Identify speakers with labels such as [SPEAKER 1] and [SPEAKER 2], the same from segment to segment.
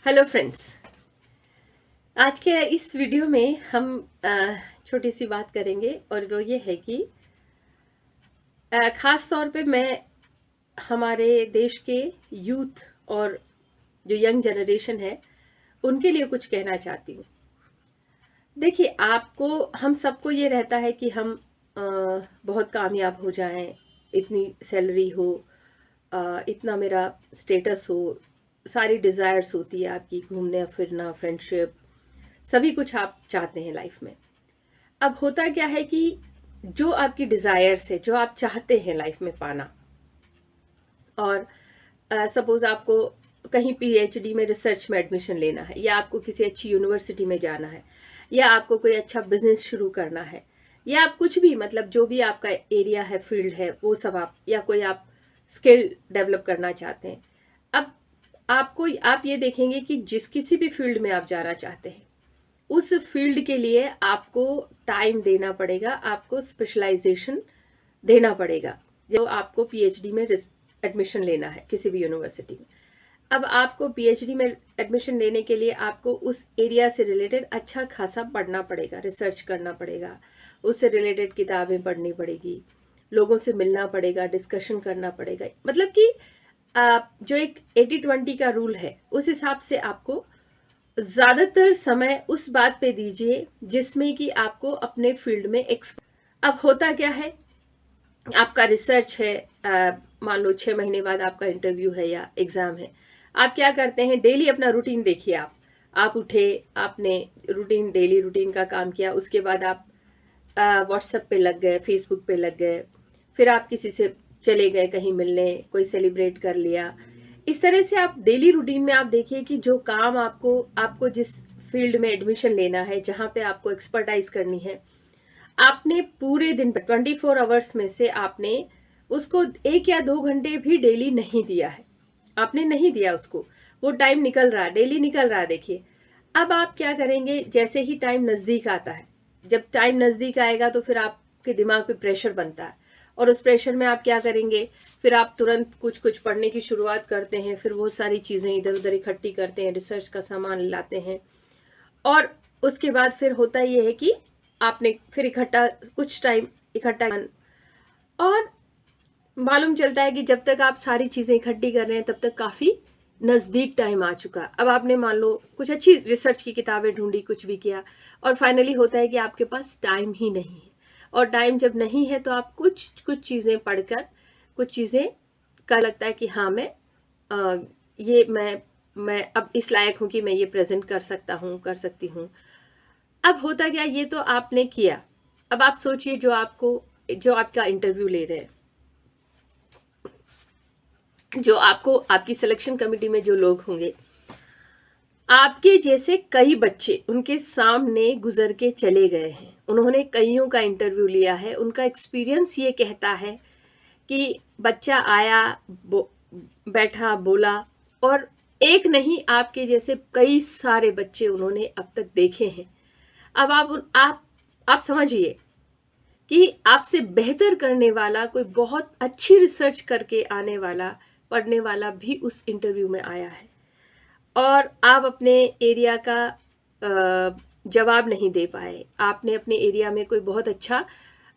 [SPEAKER 1] Hello friends. आज के इस वीडियो में हम छोटी सी बात करेंगे और वो ये है कि ख़ास तौर पे मैं हमारे देश के यूथ और जो यंग जनरेशन है उनके लिए कुछ कहना चाहती हूँ। देखिए, आपको हम सबको ये रहता है कि हम बहुत कामयाब हो जाएं, इतनी सैलरी हो, इतना मेरा स्टेटस हो, सारी डिज़ायर्स होती है आपकी, घूमना फिरना, फ्रेंडशिप, सभी कुछ आप चाहते हैं लाइफ में। अब होता क्या है कि जो आपकी डिज़ायर्स है, जो आप चाहते हैं लाइफ में पाना, और सपोज आपको कहीं पीएचडी में रिसर्च में एडमिशन लेना है, या आपको किसी अच्छी यूनिवर्सिटी में जाना है, या आपको कोई अच्छा बिजनेस शुरू करना है, या आप कुछ भी, मतलब जो भी आपका एरिया है, फील्ड है, वो सब आप, या कोई आप स्किल डेवलप करना चाहते हैं। अब आप ये देखेंगे कि जिस किसी भी फील्ड में आप जाना चाहते हैं, उस फील्ड के लिए आपको टाइम देना पड़ेगा, आपको स्पेशलाइजेशन देना पड़ेगा। जो आपको पीएचडी में एडमिशन लेना है किसी भी यूनिवर्सिटी में, अब आपको पीएचडी में एडमिशन लेने के लिए आपको उस एरिया से रिलेटेड अच्छा खासा पढ़ना पड़ेगा, रिसर्च करना पड़ेगा, उससे रिलेटेड किताबें पढ़नी पड़ेगी, लोगों से मिलना पड़ेगा, डिस्कशन करना पड़ेगा। मतलब कि जो एक 80-20 का रूल है, उस हिसाब से आपको ज़्यादातर समय उस बात पे दीजिए जिसमें कि आपको अपने फील्ड में एक्सपर्ट। अब होता क्या है, आपका रिसर्च है, मान लो 6 महीने बाद आपका इंटरव्यू है या एग्ज़ाम है। आप क्या करते हैं, डेली अपना रूटीन देखिए। आप उठे, आपने रूटीन, डेली रूटीन का काम किया, उसके बाद आप व्हाट्सएप पे लग गए, फेसबुक पे लग गए, फिर आप किसी से चले गए कहीं मिलने, कोई सेलिब्रेट कर लिया। इस तरह से आप डेली रूटीन में आप देखिए कि जो काम आपको जिस फील्ड में एडमिशन लेना है, जहाँ पे आपको एक्सपर्टाइज करनी है, आपने पूरे दिन 24 आवर्स में से आपने उसको 1 या 2 घंटे भी डेली नहीं दिया है। आपने नहीं दिया उसको, वो टाइम निकल रहा है, डेली निकल रहा है। देखिए, अब आप क्या करेंगे, जैसे ही टाइम नज़दीक आता है, जब टाइम नज़दीक आएगा तो फिर आपके दिमाग पे प्रेशर बनता है, और उस प्रेशर में आप क्या करेंगे, फिर आप तुरंत कुछ कुछ पढ़ने की शुरुआत करते हैं, फिर वो सारी चीज़ें इधर उधर इकट्ठी करते हैं, रिसर्च का सामान लाते हैं, और उसके बाद फिर होता ये है कि आपने फिर इकट्ठा कुछ टाइम इकट्ठा, और मालूम चलता है कि जब तक आप सारी चीज़ें इकट्ठी कर रहे हैं तब तक काफ़ी नज़दीक टाइम आ चुका। अब आपने मान लो कुछ अच्छी रिसर्च की किताबें ढूंढी, कुछ भी किया, और फाइनली होता है कि आपके पास टाइम ही नहीं है। और टाइम जब नहीं है तो आप कुछ कुछ चीज़ें पढ़कर, कुछ चीज़ें का लगता है कि हाँ, ये मैं अब इस लायक हूँ कि मैं ये प्रेजेंट कर सकता हूँ, कर सकती हूँ। अब होता क्या, ये तो आपने किया। अब आप सोचिए, जो आपका इंटरव्यू ले रहे हैं, जो आपको, आपकी सिलेक्शन कमेटी में जो लोग होंगे, आपके जैसे कई बच्चे उनके सामने गुजर के चले गए हैं, उन्होंने कईयों का इंटरव्यू लिया है। उनका एक्सपीरियंस ये कहता है कि बच्चा आया, बैठा, बोला, और एक नहीं, आपके जैसे कई सारे बच्चे उन्होंने अब तक देखे हैं। अब आप समझिए कि आपसे बेहतर करने वाला, कोई बहुत अच्छी रिसर्च करके आने वाला, पढ़ने वाला भी उस इंटरव्यू में आया है, और आप अपने एरिया का जवाब नहीं दे पाए। आपने अपने एरिया में कोई बहुत अच्छा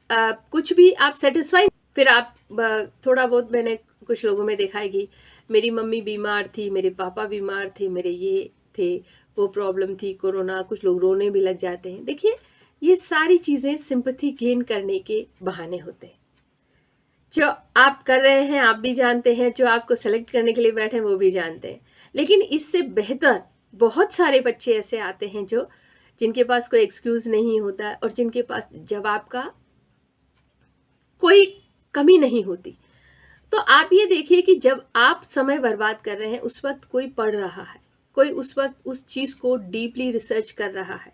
[SPEAKER 1] कुछ भी आप सेटिस्फाई, फिर आप थोड़ा बहुत, मैंने कुछ लोगों में देखा है कि मेरी मम्मी बीमार थी, मेरे पापा बीमार थे, मेरे ये थे, वो प्रॉब्लम थी, कोरोना, कुछ लोग रोने भी लग जाते हैं। देखिए, ये सारी चीज़ें सिंपैथी गेन करने के बहाने होते हैं। जो आप कर रहे हैं आप भी जानते हैं, जो आपको सेलेक्ट करने के लिए बैठे हैं वो भी जानते हैं। लेकिन इससे बेहतर बहुत सारे बच्चे ऐसे आते हैं जिनके पास कोई एक्सक्यूज़ नहीं होता, और जिनके पास जवाब का कोई कमी नहीं होती। तो आप ये देखिए कि जब आप समय बर्बाद कर रहे हैं, उस वक्त कोई पढ़ रहा है, कोई उस वक्त उस चीज़ को डीपली रिसर्च कर रहा है,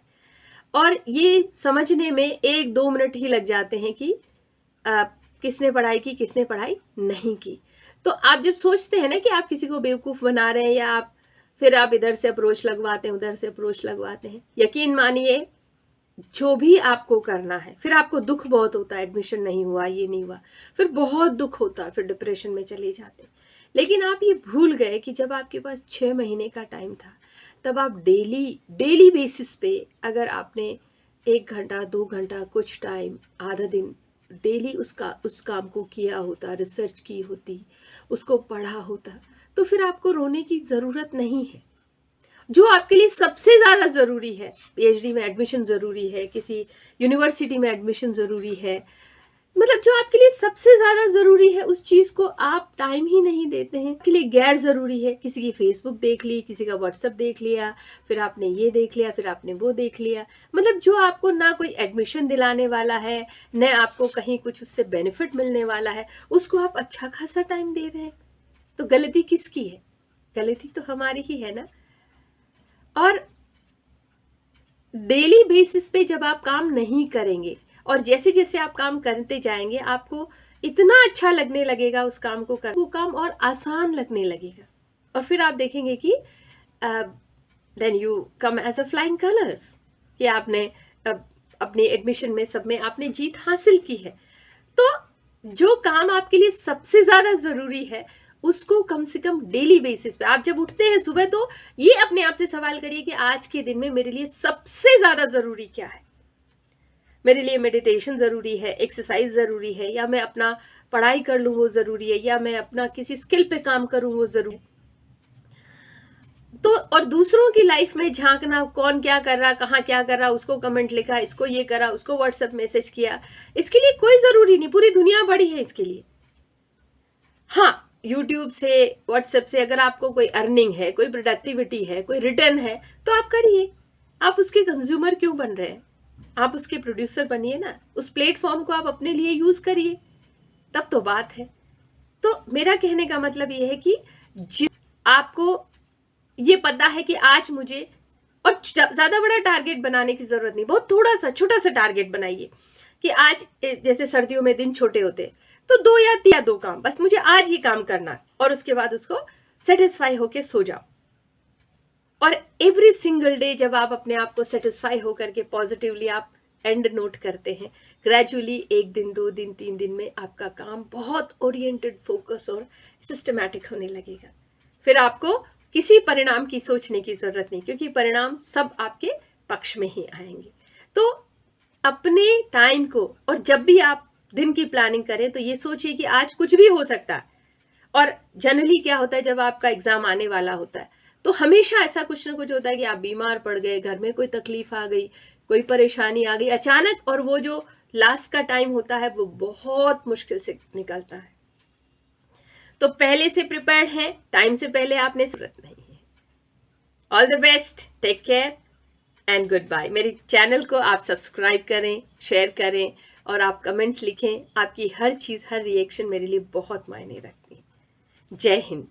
[SPEAKER 1] और ये समझने में 1-2 मिनट ही लग जाते हैं कि किसने पढ़ाई की, किसने पढ़ाई नहीं की। तो आप जब सोचते हैं ना कि आप किसी को बेवकूफ़ बना रहे हैं, या फिर आप इधर से अप्रोच लगवाते हैं, उधर से अप्रोच लगवाते हैं, यकीन मानिए, जो भी आपको करना है, फिर आपको दुख बहुत होता है, एडमिशन नहीं हुआ, ये नहीं हुआ, फिर बहुत दुख होता है, फिर डिप्रेशन में चले जाते हैं। लेकिन आप ये भूल गए कि जब आपके पास 6 महीने का टाइम था, तब आप डेली बेसिस पे अगर आपने 1 घंटा 2 घंटा कुछ टाइम आधा दिन डेली उस काम को किया होता, रिसर्च की होती, उसको पढ़ा होता, तो फिर आपको रोने की ज़रूरत नहीं है। जो आपके लिए सबसे ज़्यादा ज़रूरी है, पीएचडी में एडमिशन ज़रूरी है, किसी यूनिवर्सिटी में एडमिशन ज़रूरी है, मतलब जो आपके लिए सबसे ज़्यादा ज़रूरी है उस चीज़ को आप टाइम ही नहीं देते हैं। आपके लिए गैर ज़रूरी है, किसी की फेसबुक देख ली, किसी का व्हाट्सएप देख लिया, फिर आपने ये देख लिया, फिर आपने वो देख लिया, मतलब जो आपको ना कोई एडमिशन दिलाने वाला है, न आपको कहीं कुछ उससे बेनिफिट मिलने वाला है, उसको आप अच्छा खासा टाइम दे रहे हैं। तो गलती किसकी है? गलती तो हमारी ही है ना। और डेली बेसिस पे जब आप काम नहीं करेंगे और जैसे जैसे आप काम करते जाएंगे, आपको इतना अच्छा लगने लगेगा उस काम को कर, वो काम और आसान लगने लगेगा, और फिर आप देखेंगे कि then you come as a flying colours कि आपने अपने एडमिशन में सब में आपने जीत हासिल की है। तो जो काम आपके लिए सबसे ज़्यादा ज़रूरी है उसको कम से कम डेली बेसिस पे, आप जब उठते हैं सुबह, तो ये अपने आप से सवाल करिए कि आज के दिन में मेरे लिए सबसे ज़्यादा ज़रूरी क्या है। मेरे लिए मेडिटेशन ज़रूरी है, एक्सरसाइज ज़रूरी है, या मैं अपना पढ़ाई कर लूँ वो ज़रूरी है, या मैं अपना किसी स्किल पे काम करूँ वो ज़रूरी है। तो और दूसरों की लाइफ में झांकना, कौन क्या कर रहा, कहाँ क्या कर रहा, उसको कमेंट लिखा, इसको ये करा, उसको व्हाट्सएप मैसेज किया, इसके लिए कोई ज़रूरी नहीं, पूरी दुनिया बड़ी है इसके लिए। हाँ, यूट्यूब से, व्हाट्सएप से अगर आपको कोई अर्निंग है, कोई प्रोडक्टिविटी है, कोई रिटर्न है, तो आप करिए। आप उसके कंज्यूमर क्यों बन रहे हैं? आप उसके प्रोड्यूसर बनिए ना, उस प्लेटफॉर्म को आप अपने लिए यूज करिए, तब तो बात है। तो मेरा कहने का मतलब ये है कि आपको ये पता है कि आज मुझे, और ज्यादा बड़ा टारगेट बनाने की जरूरत नहीं, बहुत थोड़ा सा छोटा सा टारगेट बनाइए कि आज, जैसे सर्दियों में दिन छोटे होते हैं, तो 2 या 2 काम, बस मुझे आज ये काम करना है, और उसके बाद उसको सेटिस्फाई होके सो जाओ। और एवरी सिंगल डे जब आप अपने आप को सेटिस्फाई होकर के पॉजिटिवली आप एंड नोट करते हैं, ग्रेजुअली 1 दिन 2 दिन 3 दिन में आपका काम बहुत ओरिएंटेड, फोकस और सिस्टमैटिक होने लगेगा। फिर आपको किसी परिणाम की सोचने की जरूरत नहीं, क्योंकि परिणाम सब आपके पक्ष में ही आएंगे। तो अपने टाइम को, और जब भी आप दिन की प्लानिंग करें तो ये सोचिए कि आज कुछ भी हो सकता है। और जनरली क्या होता है, जब आपका एग्जाम आने वाला होता है तो हमेशा ऐसा कुछ ना कुछ होता है कि आप बीमार पड़ गए, घर में कोई तकलीफ आ गई, कोई परेशानी आ गई अचानक, और वो जो लास्ट का टाइम होता है वो बहुत मुश्किल से निकलता है। तो पहले से प्रिपेयर्ड हैं, टाइम से पहले आपने जरूरत नहीं है। All the best, take care and good bye. मेरे चैनल को आप सब्सक्राइब करें, शेयर करें, और आप कमेंट्स लिखें। आपकी हर चीज़, हर रिएक्शन मेरे लिए बहुत मायने रखती है। जय हिंद।